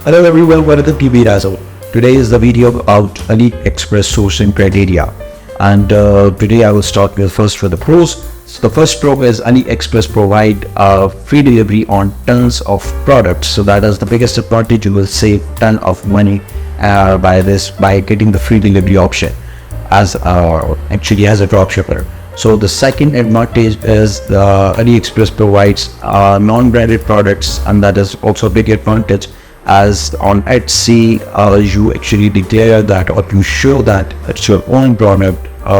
Hello everyone, welcome to TV Dazzle. Today is the video about AliExpress sourcing criteria, and today I will start with the pros. So the first pro is AliExpress provide free delivery on tons of products. So that is the biggest advantage. You will save ton of money by getting the free delivery option as actually as a dropshipper. So the second advantage is the AliExpress provides non-branded products, and that is also a big advantage, as on Etsy you actually declare that, or you show that it's your own product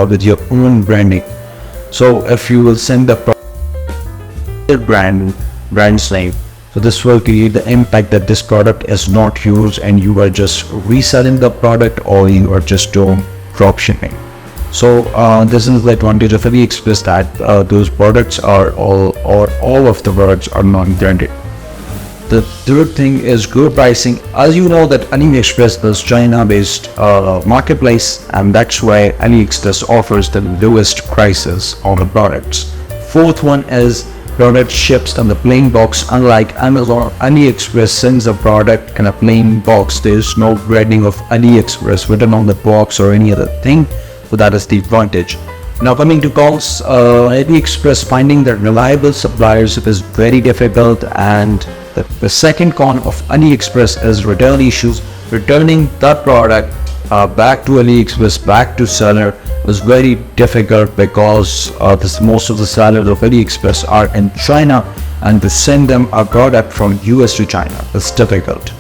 with your own branding. So if you will send the brand's name, so this will create the impact that this product is not yours and you are just reselling the product, or you are just doing drop shipping. So this is the advantage of AliExpress, that those products are all of the products are non-branded. The third thing is good pricing. As you know that AliExpress is China-based marketplace, and that's why AliExpress offers the lowest prices on the products. Fourth one is product ships in the plain box. Unlike Amazon, AliExpress sends a product in a plain box. There is no branding of AliExpress written on the box or any other thing. So that is the advantage. Now coming to cons, AliExpress finding the reliable suppliers is very difficult, and the second con of AliExpress is return issues. Returning the product back to AliExpress, back to seller, is very difficult because most of the sellers of AliExpress are in China, and to send them a product from US to China is difficult.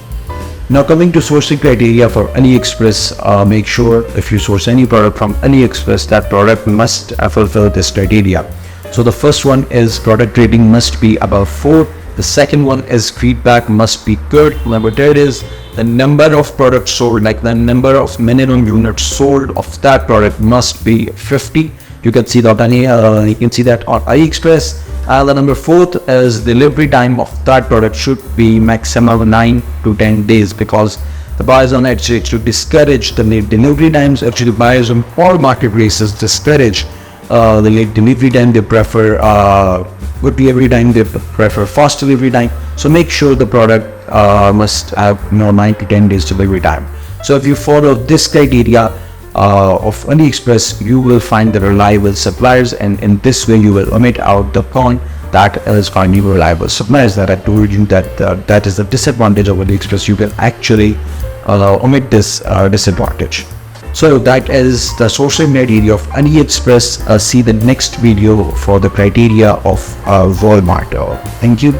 Now coming to sourcing criteria for AliExpress, make sure if you source any product from AliExpress, that product must fulfill this criteria. So the first one is product rating must be above 4. The second one is feedback must be good. Number third is the number of products sold, like the number of minimum units sold of that product must be 50. You can see that on AliExpress. The number fourth is delivery time of that product should be maximum 9 to 10 days, because the buyers on Etsy to discourage the late delivery times. Actually, buyers on all marketplaces discourage the late delivery time. They prefer good delivery time. They prefer fast delivery time. So make sure the product must have 9 to 10 days delivery time. So if you follow this criteria of AliExpress, you will find the reliable suppliers, and in this way you will omit out the con that is finding reliable suppliers that I told you that is the disadvantage of AliExpress. You can actually omit this disadvantage. So that is the sourcing criteria of AliExpress. See the next video for the criteria of Walmart. Thank you.